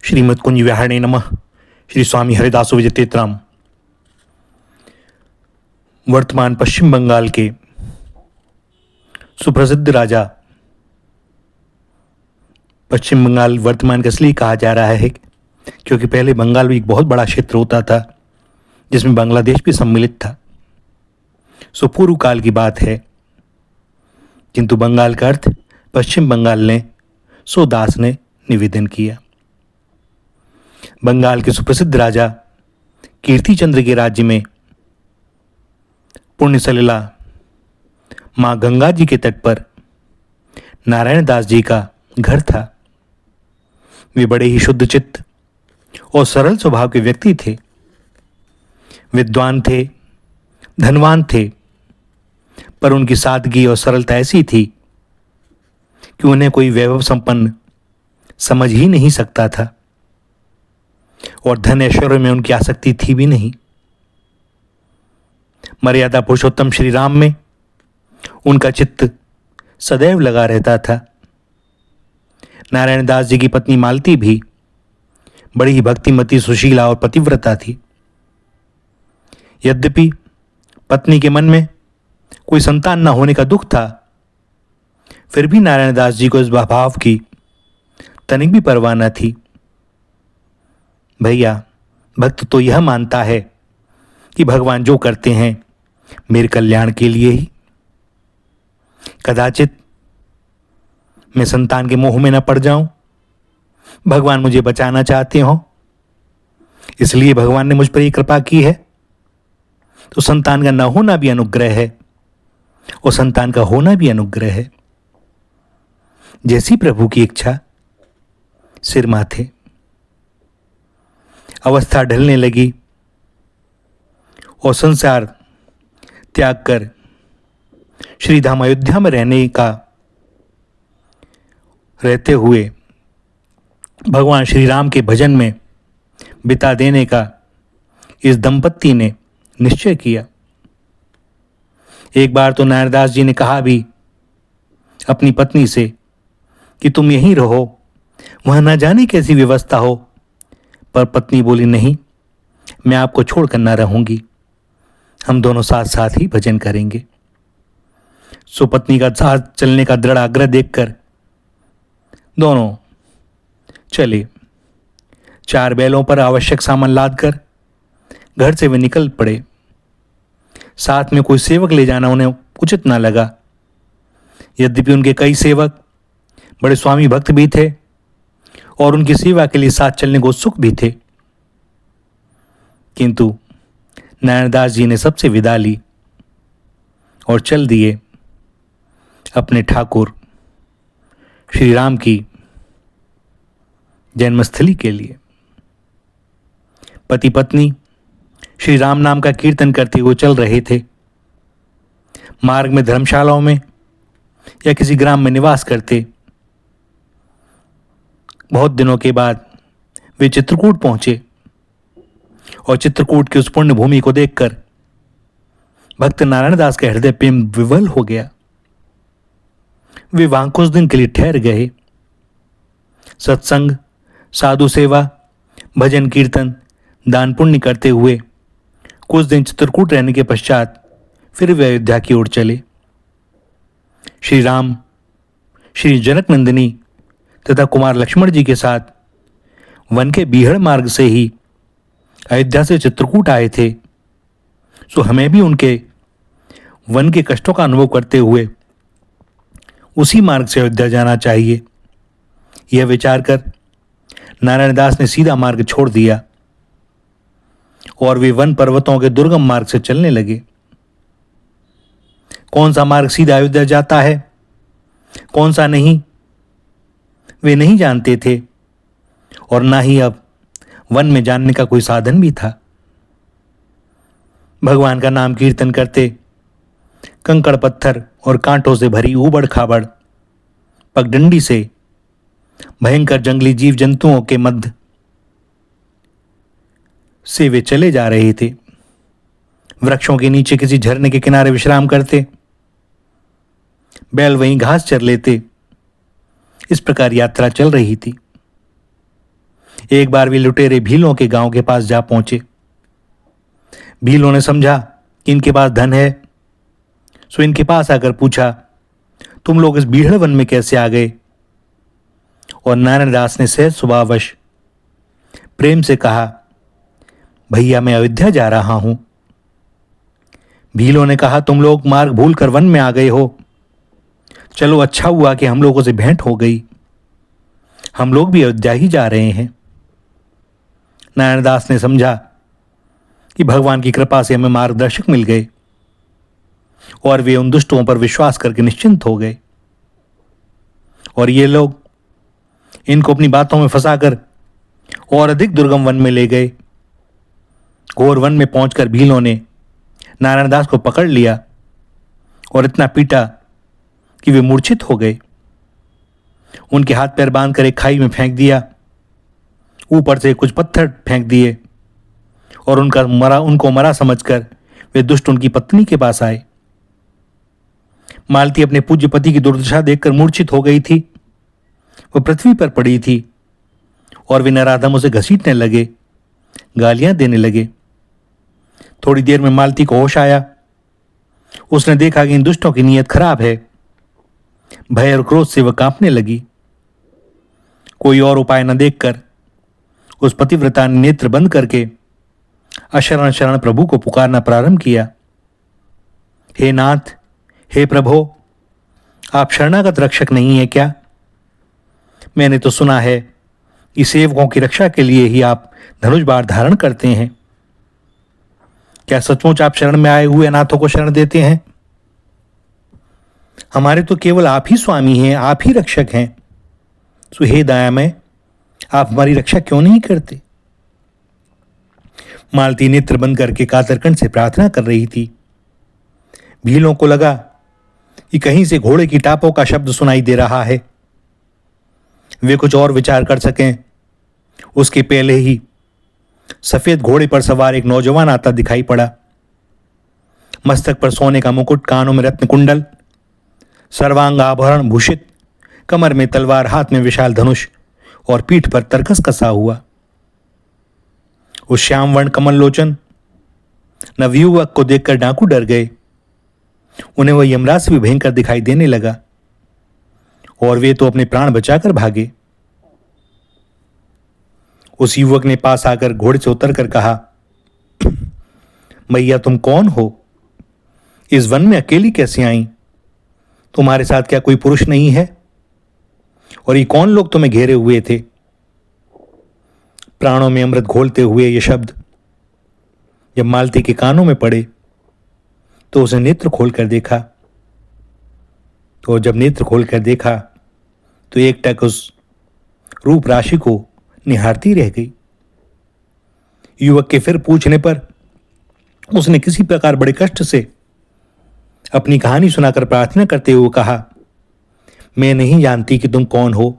श्रीमद् कुंज विहारिणे नमः। श्री स्वामी हरिदासो विजयतेतराम। वर्तमान पश्चिम बंगाल के सुप्रसिद्ध राजा, पश्चिम बंगाल वर्तमान का इसलिए कहा जा रहा है क्योंकि पहले बंगाल भी एक बहुत बड़ा क्षेत्र होता था जिसमें बांग्लादेश भी सम्मिलित था। सो पूर्व काल की बात है, किंतु बंगाल का अर्थ पश्चिम बंगाल ने सो दास ने निवेदन किया। बंगाल के सुप्रसिद्ध राजा कीर्ति चंद्र के राज्य में पुण्य सलिला मां गंगा जी के तट पर नारायण दास जी का घर था। वे बड़े ही शुद्ध चित्त और सरल स्वभाव के व्यक्ति थे। विद्वान थे, धनवान थे, पर उनकी सादगी और सरलता ऐसी थी कि उन्हें कोई वैभव संपन्न समझ ही नहीं सकता था और धन ऐश्वर्य में उनकी आसक्ति थी भी नहीं। मर्यादा पुरुषोत्तम श्री राम में उनका चित्त सदैव लगा रहता था। नारायण दास जी की पत्नी मालती भी बड़ी ही भक्तिमती, सुशीला और पतिव्रता थी। यद्यपि पत्नी के मन में कोई संतान न होने का दुख था, फिर भी नारायण दास जी को इस भाव की तनिक भी परवाह न थी। भैया, भक्त तो यह मानता है कि भगवान जो करते हैं मेरे कल्याण के लिए ही। कदाचित मैं संतान के मोह में न पड़ जाऊं। भगवान मुझे बचाना चाहते हो, इसलिए भगवान ने मुझ पर ये कृपा की है। तो संतान का न होना भी अनुग्रह है और संतान का होना भी अनुग्रह है। जैसी प्रभु की इच्छा, सिर माथे। अवस्था ढलने लगी और संसार त्याग कर श्री धाम अयोध्या में रहते हुए भगवान श्री राम के भजन में बिता देने का इस दंपत्ति ने निश्चय किया। एक बार तो नारायण दास जी ने कहा भी अपनी पत्नी से कि तुम यहीं रहो, वहां न जाने कैसी व्यवस्था हो, पर पत्नी बोली नहीं, मैं आपको छोड़कर न रहूंगी, हम दोनों साथ साथ ही भजन करेंगे। सो पत्नी का साथ चलने का दृढ़ आग्रह देखकर दोनों चले। 4 बैलों पर आवश्यक सामान लादकर घर से वे निकल पड़े। साथ में कोई सेवक ले जाना उन्हें उचित न लगा। यद्यपि उनके कई सेवक बड़े स्वामी भक्त भी थे और उनकी सेवा के लिए साथ चलने को उत्सुक भी थे, किंतु नारायण दास जी ने सबसे विदा ली और चल दिए अपने ठाकुर श्री राम की जन्मस्थली के लिए। पति पत्नी श्री राम नाम का कीर्तन करते हुए चल रहे थे। मार्ग में धर्मशालाओं में या किसी ग्राम में निवास करते। बहुत दिनों के बाद वे चित्रकूट पहुंचे और चित्रकूट की उस पुण्य भूमि को देखकर भक्त नारायण दास का हृदय प्रेम विवल हो गया। वे वहां कुछ दिन के लिए ठहर गए। सत्संग, साधु सेवा, भजन कीर्तन, दान पुण्य करते हुए कुछ दिन चित्रकूट रहने के पश्चात फिर वे अयोध्या की ओर चले। श्री राम श्री जनक नंदिनी तथा कुमार लक्ष्मण जी के साथ वन के बीहड़ मार्ग से ही अयोध्या से चित्रकूट आए थे। सो हमें भी उनके वन के कष्टों का अनुभव करते हुए उसी मार्ग से अयोध्या जाना चाहिए। यह विचार कर नारायण दास ने सीधा मार्ग छोड़ दिया और वे वन पर्वतों के दुर्गम मार्ग से चलने लगे। कौन सा मार्ग सीधा अयोध्या जाता है, कौन सा नहीं, वे नहीं जानते थे और ना ही अब वन में जानने का कोई साधन भी था। भगवान का नाम कीर्तन करते कंकड़ पत्थर और कांटों से भरी ऊबड़ खाबड़ पगडंडी से भयंकर जंगली जीव जंतुओं के मध्य से वे चले जा रहे थे। वृक्षों के नीचे किसी झरने के किनारे विश्राम करते। बैल वहीं घास चर लेते। इस प्रकार यात्रा चल रही थी। एक बार वे लुटेरे भीलों के गांव के पास जा पहुंचे। भीलों ने समझा कि इनके पास धन है, सो इनके पास आकर पूछा, तुम लोग इस बीहड़ वन में कैसे आ गए? और नारायण दास ने सहज स्वभाववश प्रेम से कहा, भैया मैं अयोध्या जा रहा हूं। भीलों ने कहा, तुम लोग मार्ग भूल कर वन में आ गए हो। चलो अच्छा हुआ कि हम लोगों से भेंट हो गई, हम लोग भी अयोध्या ही जा रहे हैं। नारायण दास ने समझा कि भगवान की कृपा से हमें मार्गदर्शक मिल गए, और वे उन दुष्टों पर विश्वास करके निश्चिंत हो गए। और ये लोग इनको अपनी बातों में फंसाकर और अधिक दुर्गम वन में ले गए। घोर वन में पहुंचकर भीलों ने नारायण दास को पकड़ लिया और इतना पीटा कि वे मूर्छित हो गए। उनके हाथ पैर बांधकर एक खाई में फेंक दिया, ऊपर से कुछ पत्थर फेंक दिए, और उनको मरा समझकर वे दुष्ट उनकी पत्नी के पास आए। मालती अपने पूज्य पति की दुर्दशा देखकर मूर्छित हो गई थी। वह पृथ्वी पर पड़ी थी और वे नराधम उसे घसीटने लगे, गालियां देने लगे। थोड़ी देर में मालती को होश आया। उसने देखा कि इन दुष्टों की नीयत खराब है। भय और क्रोध से वह कांपने लगी। कोई और उपाय न देखकर उस पतिव्रता ने नेत्र बंद करके अशरण शरण प्रभु को पुकारना प्रारंभ किया। हे नाथ, हे प्रभो, आप शरणागत रक्षक नहीं है क्या? मैंने तो सुना है कि सेवकों की रक्षा के लिए ही आप धनुष बाण धारण करते हैं। क्या सचमुच आप शरण में आए हुए अनाथों को शरण देते हैं? हमारे तो केवल आप ही स्वामी हैं, आप ही रक्षक हैं। सो हे दयामय, आप हमारी रक्षा क्यों नहीं करते? मालती नेत्र बंद करके कातरकंठ से प्रार्थना कर रही थी। भीलों को लगा कि कहीं से घोड़े की टापों का शब्द सुनाई दे रहा है। वे कुछ और विचार कर सकें उसके पहले ही सफेद घोड़े पर सवार एक नौजवान आता दिखाई पड़ा। मस्तक पर सोने का मुकुट, कानों में रत्न कुंडल, सर्वांग आभरण भूषित, कमर में तलवार, हाथ में विशाल धनुष और पीठ पर तरकस कसा हुआ। उस श्याम वर्ण कमल लोचन नवयुवक को देखकर डाकू डर गए। उन्हें वह यमराज से भी भयंकर दिखाई देने लगा, और वे तो अपने प्राण बचाकर भागे। उस युवक ने पास आकर घोड़े से उतरकर कहा, मैया तुम कौन हो? इस वन में अकेली कैसे आई? तुम्हारे साथ क्या कोई पुरुष नहीं है? और ये कौन लोग तुम्हें घेरे हुए थे? प्राणों में अमृत घोलते हुए ये शब्द जब मालती के कानों में पड़े तो उसने नेत्र खोलकर देखा। तो जब नेत्र खोलकर देखा तो एकटक उस रूप राशि को निहारती रह गई। युवक के फिर पूछने पर उसने किसी प्रकार बड़े कष्ट से अपनी कहानी सुनाकर प्रार्थना करते हुए कहा, मैं नहीं जानती कि तुम कौन हो,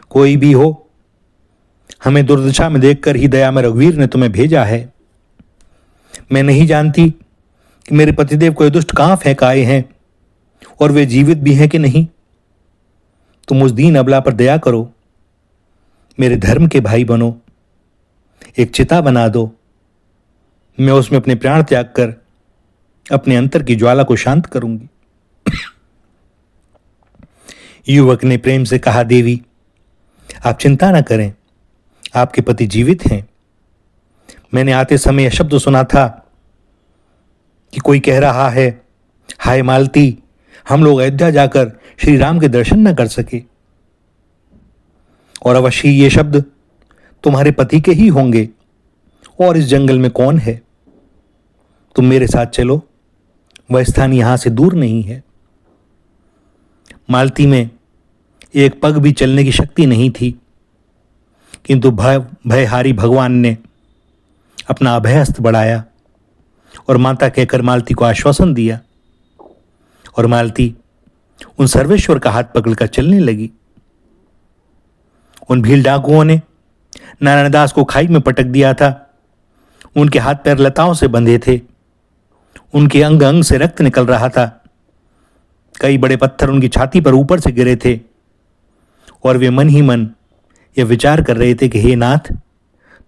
कोई भी हो, हमें दुर्दशा में देखकर ही दया में रघुवीर ने तुम्हें भेजा है। मैं नहीं जानती कि मेरे पतिदेव को ये दुष्ट कहां फेंक आए हैं और वे जीवित भी हैं कि नहीं। तुम उस दीन अबला पर दया करो, मेरे धर्म के भाई बनो, एक चिता बना दो, मैं उसमें अपने प्राण त्याग कर अपने अंतर की ज्वाला को शांत करूंगी। युवक ने प्रेम से कहा, देवी आप चिंता न करें, आपके पति जीवित हैं। मैंने आते समय यह शब्द सुना था कि कोई कह रहा है, हाय मालती, हम लोग अयोध्या जाकर श्री राम के दर्शन न कर सके। और अवश्य ये शब्द तुम्हारे पति के ही होंगे, और इस जंगल में कौन है? तुम मेरे साथ चलो, वह स्थान यहां से दूर नहीं है। मालती में एक पग भी चलने की शक्ति नहीं थी, किंतु भयहारी भगवान ने अपना अभयहस्त बढ़ाया और माता कहकर मालती को आश्वासन दिया, और मालती उन सर्वेश्वर का हाथ पकड़कर चलने लगी। उन भील डाकुओं ने नारायण दास को खाई में पटक दिया था। उनके हाथ पैर लताओं से बंधे थे, उनके अंग अंग से रक्त निकल रहा था। कई बड़े पत्थर उनकी छाती पर ऊपर से गिरे थे, और वे मन ही मन यह विचार कर रहे थे कि हे नाथ,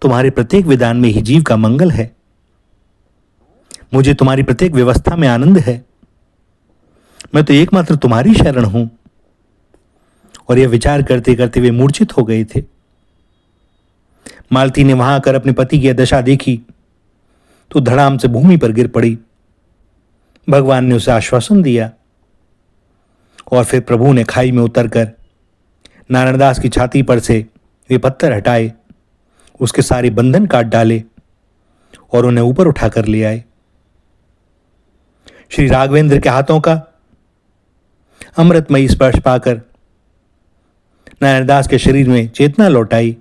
तुम्हारे प्रत्येक विधान में ही जीव का मंगल है। मुझे तुम्हारी प्रत्येक व्यवस्था में आनंद है। मैं तो एकमात्र तुम्हारी शरण हूं। और यह विचार करते करते वे मूर्छित हो गए थे। मालती ने वहां आकर अपने पति की दशा देखी तो धड़ाम से भूमि पर गिर पड़ी। भगवान ने उसे आश्वासन दिया और फिर प्रभु ने खाई में उतरकर नारायणदास की छाती पर से वे पत्थर हटाए, उसके सारे बंधन काट डाले और उन्हें ऊपर उठाकर ले आए। श्री राघवेंद्र के हाथों का अमृतमयी स्पर्श पाकर नारायणदास के शरीर में चेतना लौट आई।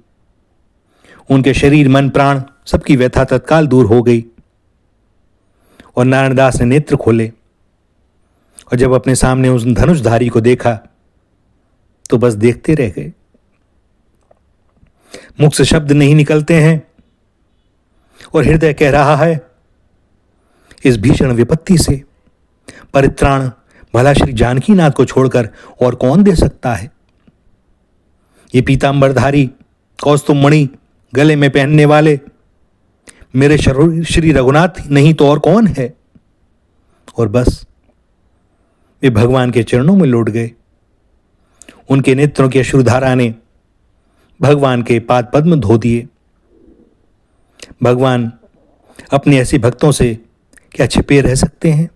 उनके शरीर, मन, प्राण सबकी व्यथा तत्काल दूर हो गई और नारायणदास ने नेत्र खोले और जब अपने सामने उस धनुषधारी को देखा तो बस देखते रह गए। मुख से शब्द नहीं निकलते हैं और हृदय कह रहा है, इस भीषण विपत्ति से परित्राण भला श्री जानकीनाथ को छोड़कर और कौन दे सकता है। ये पीतांबरधारी कौस्तुभ मणि गले में पहनने वाले मेरे श्री रघुनाथ नहीं तो और कौन है। और बस वे भगवान के चरणों में लौट गए। उनके नेत्रों की अश्रुधारा ने भगवान के पाद पद्म धो दिए। भगवान अपने ऐसे भक्तों से क्या छिपे रह सकते हैं।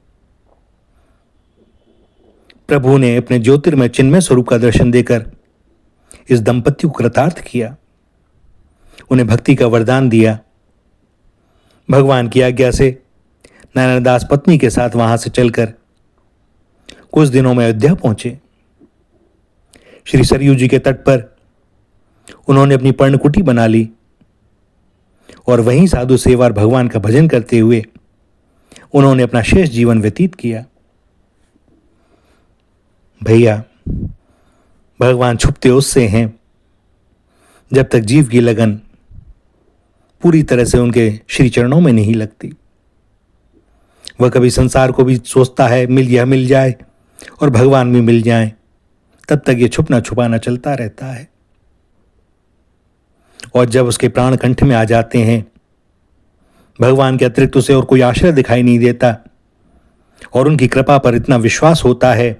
प्रभु ने अपने ज्योतिर्मय चिन्मय स्वरूप का दर्शन देकर इस दंपति को कृतार्थ किया, उन्हें भक्ति का वरदान दिया। भगवान की आज्ञा से नारायणदास पत्नी के साथ वहां से चलकर कुछ दिनों में अयोध्या पहुंचे। श्री सरयू जी के तट पर उन्होंने अपनी पर्णकुटी बना ली और वहीं साधु सेवा और भगवान का भजन करते हुए उन्होंने अपना शेष जीवन व्यतीत किया। भैया, भगवान छुपते उससे हैं जब तक जीव की लगन पूरी तरह से उनके श्री चरणों में नहीं लगती। वह कभी संसार को भी सोचता है मिल जाए और भगवान भी मिल जाए, तब तक ये छुपना छुपाना चलता रहता है। और जब उसके प्राण कंठ में आ जाते हैं, भगवान के अतिरिक्त उसे और कोई आश्रय दिखाई नहीं देता और उनकी कृपा पर इतना विश्वास होता है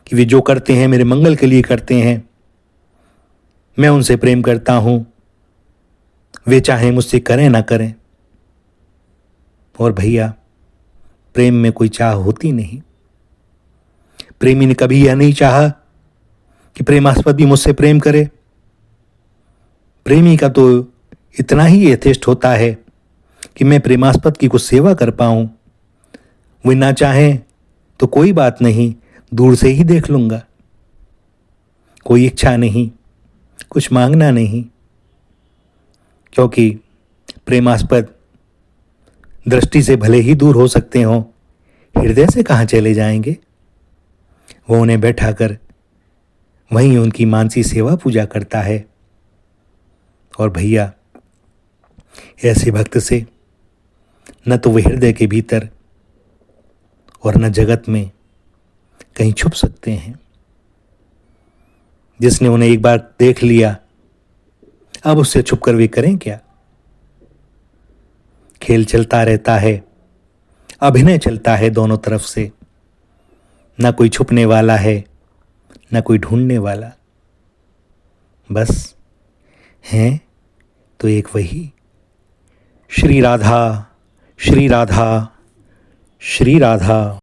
कि वे जो करते हैं मेरे मंगल के लिए करते हैं। मैं उनसे प्रेम करता हूं, वे चाहे मुझसे करें ना करें। और भैया, प्रेम में कोई चाह होती नहीं। प्रेमी ने कभी यह नहीं चाहा कि प्रेमास्पद भी मुझसे प्रेम करे। प्रेमी का तो इतना ही यथेष्ट होता है कि मैं प्रेमास्पद की कुछ सेवा कर पाऊं। वे ना चाहें तो कोई बात नहीं, दूर से ही देख लूंगा। कोई इच्छा नहीं, कुछ मांगना नहीं, क्योंकि प्रेमास्पद दृष्टि से भले ही दूर हो सकते हों, हृदय से कहाँ चले जाएंगे। वो उन्हें बैठाकर वहीं उनकी मानसी सेवा पूजा करता है। और भैया, ऐसे भक्त से न तो वे हृदय के भीतर और न जगत में कहीं छुप सकते हैं। जिसने उन्हें एक बार देख लिया, अब उससे छुपकर वे करें क्या। खेल चलता रहता है, अभिनय चलता है दोनों तरफ से। न कोई छुपने वाला है, न कोई ढूंढने वाला। बस हैं तो एक वही श्री राधा, श्री राधा, श्री राधा।